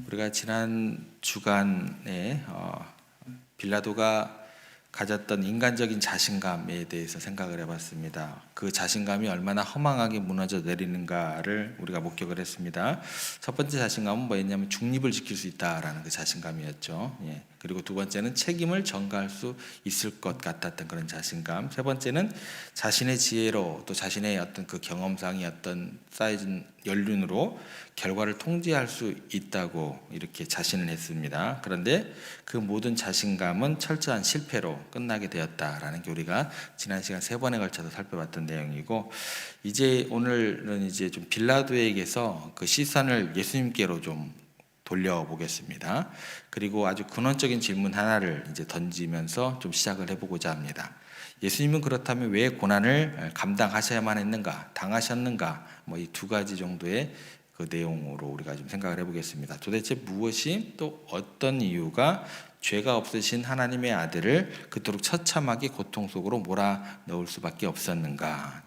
우리가 지난 주간에 빌라도가 가졌던 인간적인 자신감에 대해서 생각을 해봤습니다. 그 자신감이 얼마나 허망하게 무너져 내리는가를 우리가 목격을 했습니다. 첫 번째 자신감은 뭐였냐면 중립을 지킬 수 있다라는 그 자신감이었죠. 그리고 두 번째는 책임을 전가할 수 있을 것 같았던 그런 자신감. 세 번째는 자신의 지혜로 또 자신의 어떤 그 경험상이 어떤 쌓여진 연륜으로 결과를 통제할 수 있다고 이렇게 자신을 했습니다. 그런데 그 모든 자신감은 철저한 실패로 끝나게 되었다라는 게 우리가 지난 시간 3번에 걸쳐서 살펴봤던 내용이고, 이제 오늘은 이제 좀 빌라도에게서 그 시선을 예수님께로 좀 돌려보겠습니다. 그리고 아주 근원적인 질문 하나를 이제 던지면서 좀 시작을 해보고자 합니다. 예수님은 그렇다면 왜 고난을 감당하셔야만 했는가, 당하셨는가, 뭐 이 두 가지 정도의 그 내용으로 우리가 좀 생각을 해보겠습니다. 도대체 무엇이 또 어떤 이유가 죄가 없으신 하나님의 아들을 그토록 처참하게 고통 속으로 몰아넣을 수밖에 없었는가.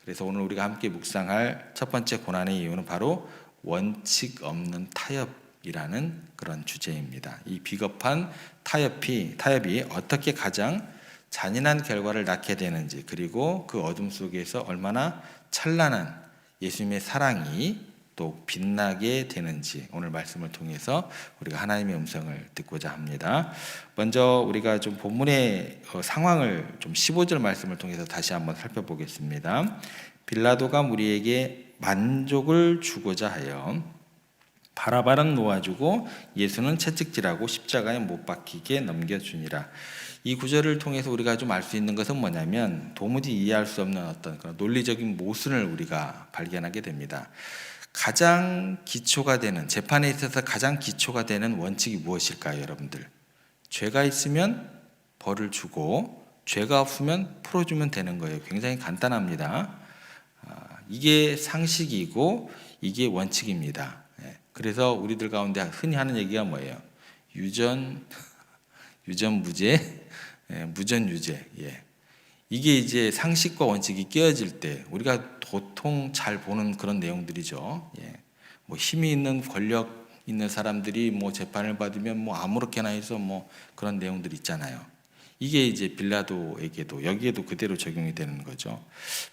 그래서 오늘 우리가 함께 묵상할 첫 번째 고난의 이유는 바로 원칙 없는 타협이라는 그런 주제입니다. 이 비겁한 타협이 어떻게 가장 잔인한 결과를 낳게 되는지, 그리고 그 어둠 속에서 얼마나 찬란한 예수님의 사랑이 또 빛나게 되는지 오늘 말씀을 통해서 우리가 하나님의 음성을 듣고자 합니다. 먼저 우리가 좀 본문의 상황을 좀 15절 말씀을 통해서 다시 한번 살펴보겠습니다. 빌라도가 우리에게 만족을 주고자 하여 바라바는 놓아주고 예수는 채찍질하고 십자가에 못 박히게 넘겨주니라. 이 구절을 통해서 우리가 좀 알 수 있는 것은 뭐냐면, 도무지 이해할 수 없는 어떤 그런 논리적인 모순을 우리가 발견하게 됩니다. 가장 기초가 되는, 재판에 있어서 가장 기초가 되는 원칙이 무엇일까요, 여러분들? 죄가 있으면 벌을 주고 죄가 없으면 풀어주면 되는 거예요. 굉장히 간단합니다. 이게 상식이고 이게 원칙입니다. 그래서 우리들 가운데 흔히 하는 얘기가 뭐예요? 유전무죄, 무전유죄. 이게 이제 상식과 원칙이 깨어질 때 우리가 보통 잘 보는 그런 내용들이죠. 뭐 힘이 있는 권력 있는 사람들이 뭐 재판을 받으면 뭐 아무렇게나 해서 뭐 그런 내용들 있잖아요. 이게 이제 빌라도에게도 여기에도 그대로 적용이 되는 거죠.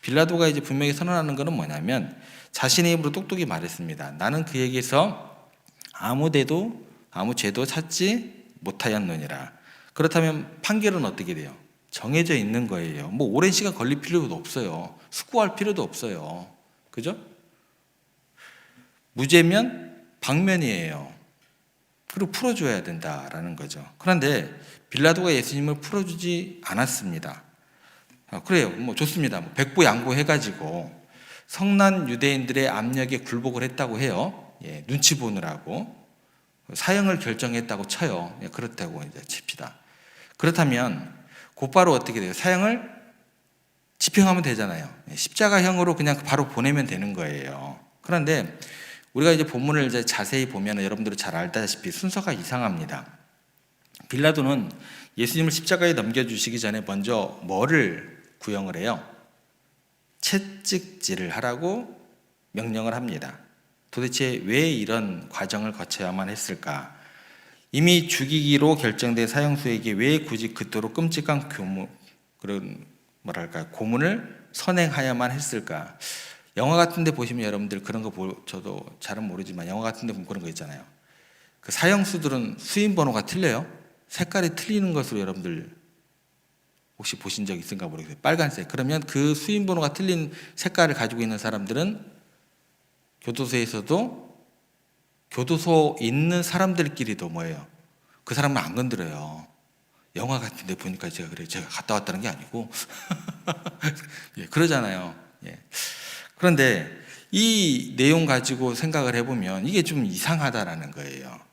빌라도가 이제 분명히 선언하는 것은 뭐냐면, 자신의 입으로 똑똑히 말했습니다. 나는 그에게서 아무 죄도 찾지 못하였느니라. 그렇다면 판결은 어떻게 돼요? 정해져 있는 거예요. 뭐 오랜 시간 걸릴 필요도 없어요. 수고할 필요도 없어요. 그죠? 무죄면 방면이에요. 그리고 풀어줘야 된다라는 거죠. 그런데 빌라도가 예수님을 풀어주지 않았습니다. 그래요. 뭐 좋습니다. 백보 양보해가지고 성난 유대인들의 압력에 굴복을 했다고 해요. 눈치 보느라고 사형을 결정했다고 쳐요. 그렇다고 이제 칩시다. 그렇다면 곧바로 어떻게 돼요? 사형을 집행하면 되잖아요. 십자가형으로 그냥 바로 보내면 되는 거예요. 그런데 우리가 이제 본문을 이제 자세히 보면 여러분들이 잘 알다시피 순서가 이상합니다. 빌라도는 예수님을 십자가에 넘겨주시기 전에 먼저 뭐를 구형을 해요? 채찍질을 하라고 명령을 합니다. 도대체 왜 이런 과정을 거쳐야만 했을까? 이미 죽이기로 결정된 사형수에게 왜 굳이 그토록 끔찍한 고문을 선행하야만 했을까? 영화 같은 데 보시면 여러분들 그런 거 저도 잘은 모르지만 영화 같은 데 보면 그런 거 있잖아요. 그 사형수들은 수인 번호가 틀려요. 색깔이 틀리는 것으로 여러분들 혹시 보신 적 있은가 모르겠어요. 빨간색. 그러면 그 수인 번호가 틀린 색깔을 가지고 있는 사람들은 교도소에서도 교도소 있는 사람들끼리도 뭐예요? 그 사람을 안 건드려요. 영화 같은 데 보니까 제가 갔다 왔다는 게 아니고 그러잖아요. 그런데 이 내용 가지고 생각을 해보면 이게 좀 이상하다라는 거예요.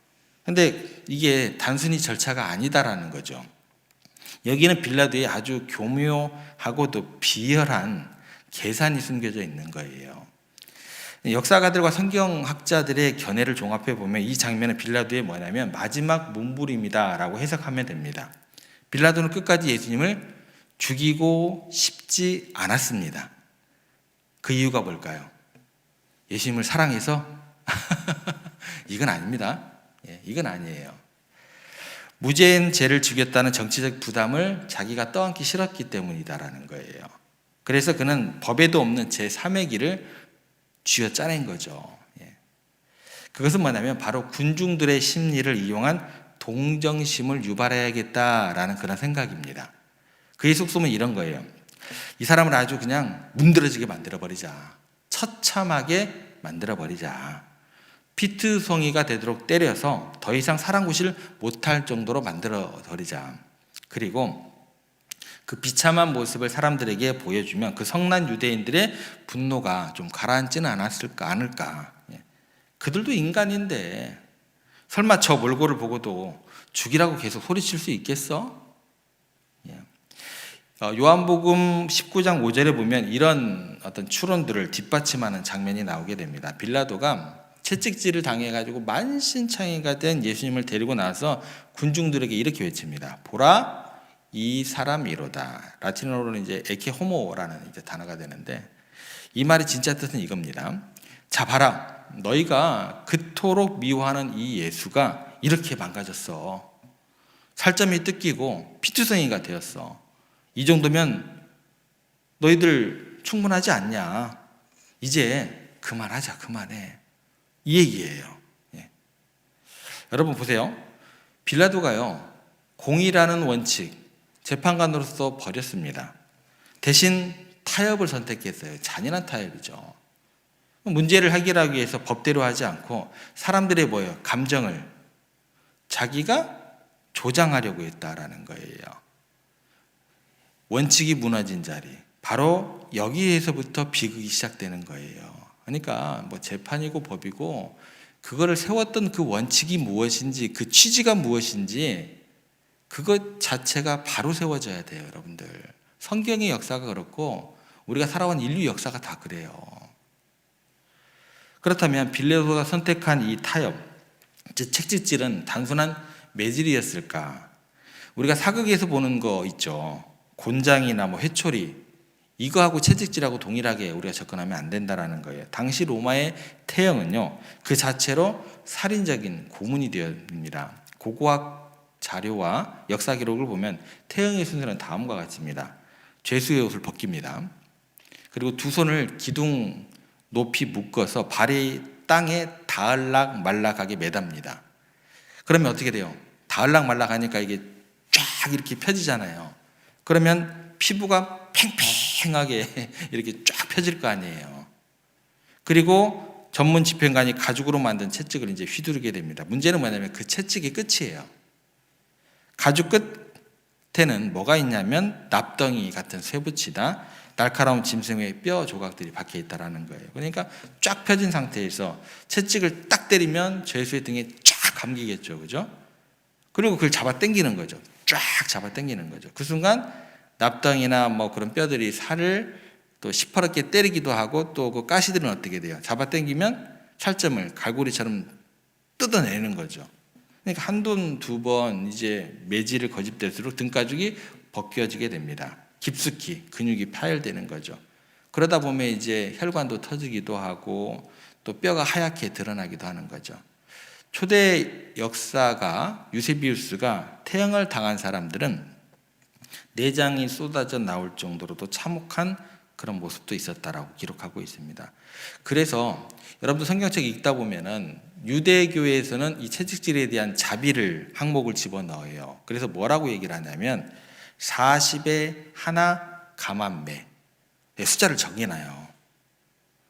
근데 이게 단순히 절차가 아니다라는 거죠. 여기는 빌라도의 아주 교묘하고도 비열한 계산이 숨겨져 있는 거예요. 역사가들과 성경학자들의 견해를 종합해 보면 이 장면은 빌라도의 뭐냐면 마지막 몸부림이다라고 해석하면 됩니다. 빌라도는 끝까지 예수님을 죽이고 싶지 않았습니다. 그 이유가 뭘까요? 예수님을 사랑해서? 이건 아닙니다. 이건 아니에요. 무죄인 죄를 죽였다는 정치적 부담을 자기가 떠안기 싫었기 때문이다라는 거예요. 그래서 그는 법에도 없는 제3의 길을 쥐어 짜낸 거죠. 그것은 뭐냐면 바로 군중들의 심리를 이용한 동정심을 유발해야겠다라는 그런 생각입니다. 그의 속셈은 이런 거예요. 이 사람을 아주 그냥 문드러지게 만들어버리자. 처참하게 만들어버리자. 피투성이가 되도록 때려서 더 이상 사랑구실 못할 정도로 만들어버리자. 그리고 그 비참한 모습을 사람들에게 보여주면 그 성난 유대인들의 분노가 좀 가라앉지는 않을까. 그들도 인간인데 설마 저 몰골을 보고도 죽이라고 계속 소리칠 수 있겠어? 요한복음 19장 5절에 보면 이런 어떤 추론들을 뒷받침하는 장면이 나오게 됩니다. 빌라도가 채찍질을 당해가지고 만신창이가 된 예수님을 데리고 나서 군중들에게 이렇게 외칩니다. 보라, 이 사람이로다. 라틴어로는 이제 에케 호모라는 이제 단어가 되는데 이 말의 진짜 뜻은 이겁니다. 자, 봐라. 너희가 그토록 미워하는 이 예수가 이렇게 망가졌어. 살점이 뜯기고 피투성이가 되었어. 이 정도면 너희들 충분하지 않냐. 이제 그만하자. 그만해. 이 얘기예요. 여러분 보세요. 빌라도가요, 공의라는 원칙 재판관으로서 버렸습니다. 대신 타협을 선택했어요. 잔인한 타협이죠. 문제를 해결하기 위해서 법대로 하지 않고 사람들의 감정을 자기가 조장하려고 했다라는 거예요. 원칙이 무너진 자리, 바로 여기에서부터 비극이 시작되는 거예요. 그러니까 재판이고 법이고 그거를 세웠던 그 원칙이 무엇인지, 그 취지가 무엇인지 그것 자체가 바로 세워져야 돼요, 여러분들. 성경의 역사가 그렇고 우리가 살아온 인류 역사가 다 그래요. 그렇다면 빌라도가 선택한 이 타협, 즉 채찍질은 단순한 매질이었을까? 우리가 사극에서 보는 거 있죠. 곤장이나 회초리, 이거하고 채찍질하고 동일하게 우리가 접근하면 안 된다라는 거예요. 당시 로마의 태형은요, 그 자체로 살인적인 고문이 되었습니다. 고고학 자료와 역사 기록을 보면 태형의 순서는 다음과 같습니다. 죄수의 옷을 벗깁니다. 그리고 두 손을 기둥 높이 묶어서 발이 땅에 닿을락 말락하게 매답니다. 그러면 어떻게 돼요? 닿을락 말락하니까 이게 쫙 이렇게 펴지잖아요. 그러면 피부가 팽팽하게 이렇게 쫙 펴질 거 아니에요. 그리고 전문 집행관이 가죽으로 만든 채찍을 이제 휘두르게 됩니다. 문제는 뭐냐면 그 채찍이 끝이에요. 가죽 끝에는 뭐가 있냐면 납덩이 같은 쇠붙이나 날카로운 짐승의 뼈 조각들이 박혀 있다라는 거예요. 그러니까 쫙 펴진 상태에서 채찍을 딱 때리면 죄수의 등에 쫙 감기겠죠, 그죠? 그리고 그걸 잡아 당기는 거죠. 쫙 잡아 당기는 거죠. 그 순간 납덩이나 그런 뼈들이 살을 또 시퍼렇게 때리기도 하고 또 그 가시들은 어떻게 돼요? 잡아 당기면 살점을 갈고리처럼 뜯어내는 거죠. 그러니까 한돈 두 번 이제 매질을 거듭될수록 등가죽이 벗겨지게 됩니다. 깊숙이 근육이 파열되는 거죠. 그러다 보면 이제 혈관도 터지기도 하고 또 뼈가 하얗게 드러나기도 하는 거죠. 초대 역사가 유세비우스가 태형을 당한 사람들은 내장이 쏟아져 나올 정도로도 참혹한 그런 모습도 있었다라고 기록하고 있습니다. 그래서 여러분도 성경책 읽다 보면은 유대교에서는 이 채찍질에 대한 자비를 항목을 집어넣어요. 그래서 뭐라고 얘기를 하냐면 40에 하나 감한매, 숫자를 정해놔요.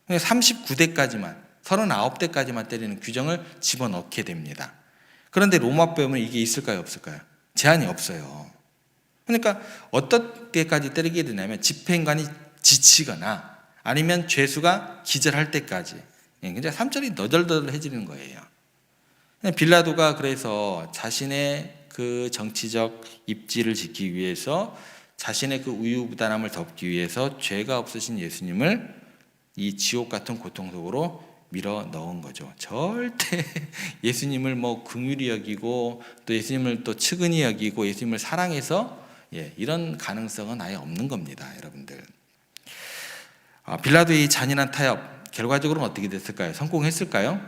39대까지만 39대까지만 때리는 규정을 집어넣게 됩니다. 그런데 로마법에는 이게 있을까요, 없을까요? 제한이 없어요. 그러니까 어떤 때까지 때리게 되냐면 집행관이 지치거나 아니면 죄수가 기절할 때까지, 굉장히 삼절이 너덜너덜해지는 거예요. 빌라도가 그래서 자신의 그 정치적 입지를 지키기 위해서, 자신의 그 우유부단함을 덮기 위해서 죄가 없으신 예수님을 이 지옥 같은 고통 속으로 밀어 넣은 거죠. 절대 예수님을 긍휼히 여기고 또 예수님을 또 측은히 여기고 예수님을 사랑해서 이런 가능성은 아예 없는 겁니다, 여러분들. 빌라도의 잔인한 타협, 결과적으로는 어떻게 됐을까요? 성공했을까요?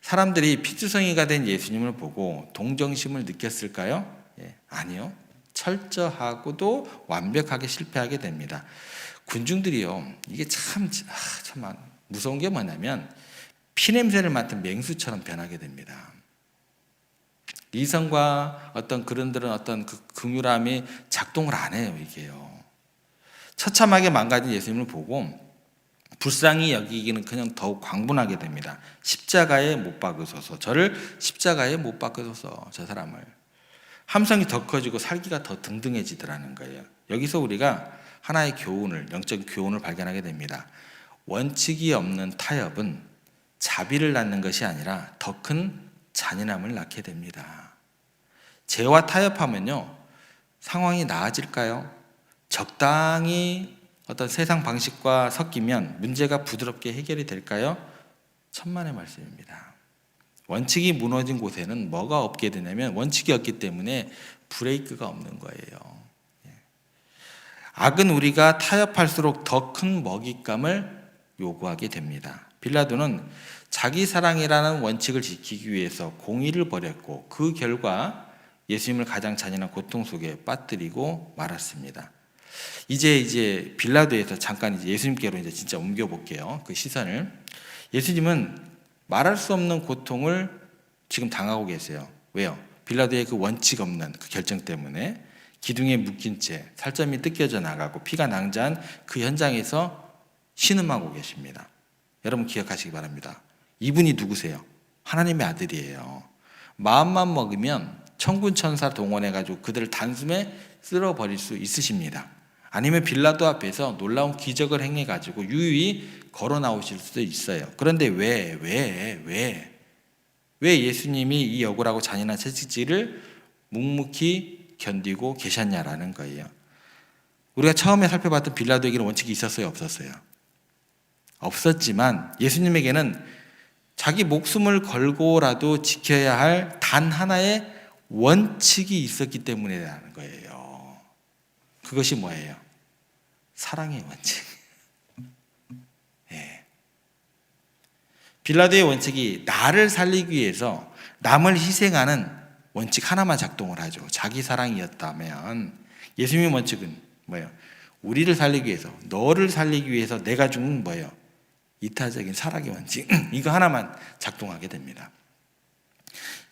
사람들이 피투성이가 된 예수님을 보고 동정심을 느꼈을까요? 아니요. 철저하고도 완벽하게 실패하게 됩니다. 군중들이요, 이게 참 무서운 게 뭐냐면 피냄새를 맡은 맹수처럼 변하게 됩니다. 이성과 어떤 그런들은 어떤 그 긍휼함이 작동을 안 해요, 이게요. 처참하게 망가진 예수님을 보고 불쌍히 여기기는 그냥 더욱 광분하게 됩니다. 십자가에 못 박으소서, 저를 십자가에 못 박으소서, 저 사람을. 함성이 더 커지고 살기가 더 등등해지더라는 거예요. 여기서 우리가 하나의 교훈을, 영적 교훈을 발견하게 됩니다. 원칙이 없는 타협은 자비를 낳는 것이 아니라 더 큰 잔인함을 낳게 됩니다. 죄와 타협하면요, 상황이 나아질까요? 적당히 어떤 세상 방식과 섞이면 문제가 부드럽게 해결이 될까요? 천만의 말씀입니다. 원칙이 무너진 곳에는 뭐가 없게 되냐면 원칙이 없기 때문에 브레이크가 없는 거예요. 악은 우리가 타협할수록 더 큰 먹잇감을 요구하게 됩니다. 빌라도는 자기 사랑이라는 원칙을 지키기 위해서 공의를 버렸고 그 결과 예수님을 가장 잔인한 고통 속에 빠뜨리고 말았습니다. 이제 빌라도에서 잠깐 이제 예수님께로 이제 진짜 옮겨 볼게요. 그 시선을. 예수님은 말할 수 없는 고통을 지금 당하고 계세요. 왜요? 빌라도의 그 원칙 없는 그 결정 때문에 기둥에 묶인 채 살점이 뜯겨져 나가고 피가 낭자한 그 현장에서 신음하고 계십니다. 여러분 기억하시기 바랍니다. 이분이 누구세요? 하나님의 아들이에요. 마음만 먹으면 천군 천사 동원해가지고 그들을 단숨에 쓸어버릴 수 있으십니다. 아니면 빌라도 앞에서 놀라운 기적을 행해가지고 유유히 걸어 나오실 수도 있어요. 그런데 왜 예수님이 이 억울하고 잔인한 채찍질을 묵묵히 견디고 계셨냐라는 거예요. 우리가 처음에 살펴봤던 빌라도에게는 원칙이 있었어요, 없었어요? 없었지만 예수님에게는 자기 목숨을 걸고라도 지켜야 할 단 하나의 원칙이 있었기 때문이라는 거예요. 그것이 뭐예요? 사랑의 원칙. 빌라도의 원칙이 나를 살리기 위해서 남을 희생하는 원칙 하나만 작동을 하죠. 자기 사랑이었다면 예수님의 원칙은 뭐예요? 우리를 살리기 위해서, 너를 살리기 위해서 내가 죽는 뭐예요? 이타적인 사랑의 원칙. 이거 하나만 작동하게 됩니다.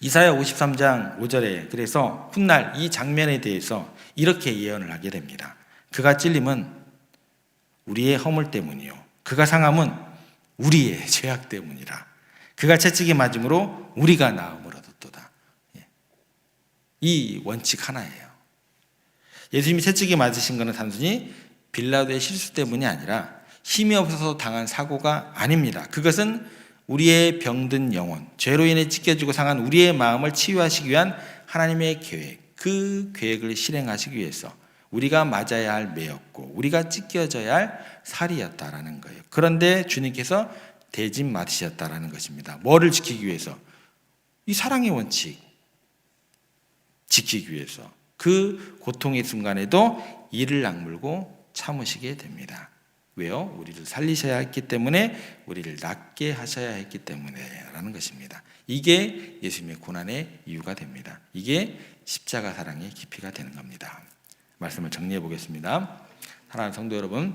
이사야 53장 5절에 그래서 훗날 이 장면에 대해서 이렇게 예언을 하게 됩니다. 그가 찔림은 우리의 허물 때문이요, 그가 상함은 우리의 죄악 때문이라. 그가 채찍에 맞음으로 우리가 나음을 얻었도다. 이 원칙 하나예요. 예수님이 채찍에 맞으신 것은 단순히 빌라도의 실수 때문이 아니라 힘이 없어서 당한 사고가 아닙니다. 그것은 우리의 병든 영혼, 죄로 인해 찢겨지고 상한 우리의 마음을 치유하시기 위한 하나님의 계획, 그 계획을 실행하시기 위해서 우리가 맞아야 할 매였고 우리가 찢겨져야 할 살이었다라는 거예요. 그런데 주님께서 대신 맞으셨다라는 것입니다. 뭐를 지키기 위해서? 이 사랑의 원칙 지키기 위해서. 그 고통의 순간에도 이를 악물고 참으시게 됩니다. 왜요? 우리를 살리셔야 했기 때문에, 우리를 낫게 하셔야 했기 때문에라는 것입니다. 이게 예수님의 고난의 이유가 됩니다. 이게 십자가 사랑의 깊이가 되는 겁니다. 말씀을 정리해 보겠습니다. 사랑하는 성도 여러분,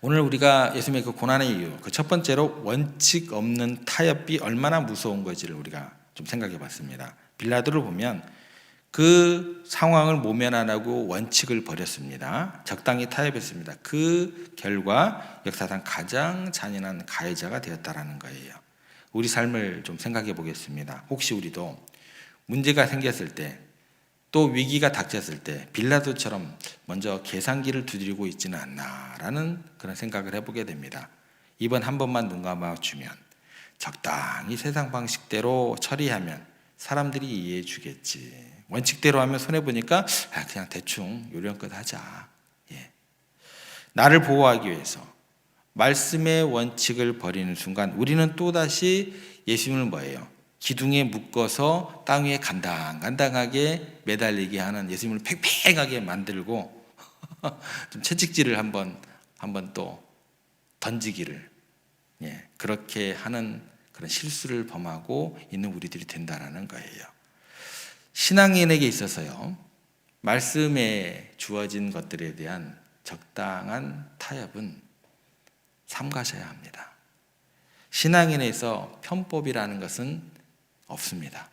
오늘 우리가 예수님의 그 고난의 이유, 그 첫 번째로 원칙 없는 타협이 얼마나 무서운 것인지를 우리가 좀 생각해 봤습니다. 빌라도를 보면 그 상황을 모면 안 하고 원칙을 버렸습니다. 적당히 타협했습니다. 그 결과 역사상 가장 잔인한 가해자가 되었다라는 거예요. 우리 삶을 좀 생각해 보겠습니다. 혹시 우리도 문제가 생겼을 때, 또 위기가 닥쳤을 때 빌라도처럼 먼저 계산기를 두드리고 있지는 않나라는 그런 생각을 해보게 됩니다. 이번 한 번만 눈 감아주면, 적당히 세상 방식대로 처리하면 사람들이 이해해 주겠지, 원칙대로 하면 손해보니까 그냥 대충 요령껏 하자. 나를 보호하기 위해서 말씀의 원칙을 버리는 순간 우리는 또다시 예수님을 뭐예요? 기둥에 묶어서 땅 위에 간당간당하게 매달리게 하는 예수님을 팽팽하게 만들고 좀 채찍질을 한번 또 던지기를 그렇게 하는 그런 실수를 범하고 있는 우리들이 된다라는 거예요. 신앙인에게 있어서요, 말씀에 주어진 것들에 대한 적당한 타협은 삼가셔야 합니다. 신앙인에서 편법이라는 것은 없습니다.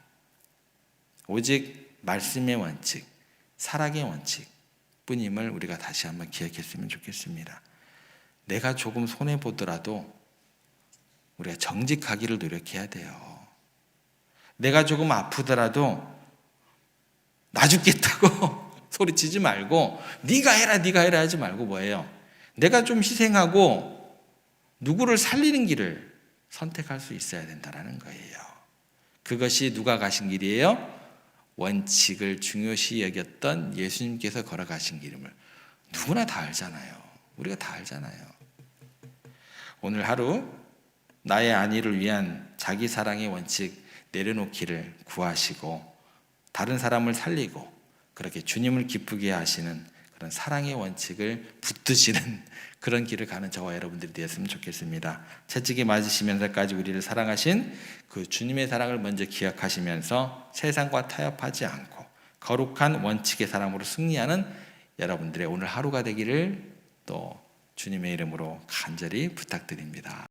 오직 말씀의 원칙, 사랑의 원칙 뿐임을 우리가 다시 한번 기억했으면 좋겠습니다. 내가 조금 손해보더라도 우리가 정직하기를 노력해야 돼요. 내가 조금 아프더라도 나 죽겠다고 소리치지 말고 네가 해라 하지 말고 뭐예요? 내가 좀 희생하고 누구를 살리는 길을 선택할 수 있어야 된다는 거예요. 그것이 누가 가신 길이에요? 원칙을 중요시 여겼던 예수님께서 걸어가신 길임을 누구나 다 알잖아요. 우리가 다 알잖아요. 오늘 하루 나의 안위를 위한 자기 사랑의 원칙 내려놓기를 구하시고 다른 사람을 살리고 그렇게 주님을 기쁘게 하시는 그런 사랑의 원칙을 붙드시는 그런 길을 가는 저와 여러분들이 되었으면 좋겠습니다. 채찍에 맞으시면서까지 우리를 사랑하신 그 주님의 사랑을 먼저 기억하시면서 세상과 타협하지 않고 거룩한 원칙의 사랑으로 승리하는 여러분들의 오늘 하루가 되기를 또 주님의 이름으로 간절히 부탁드립니다.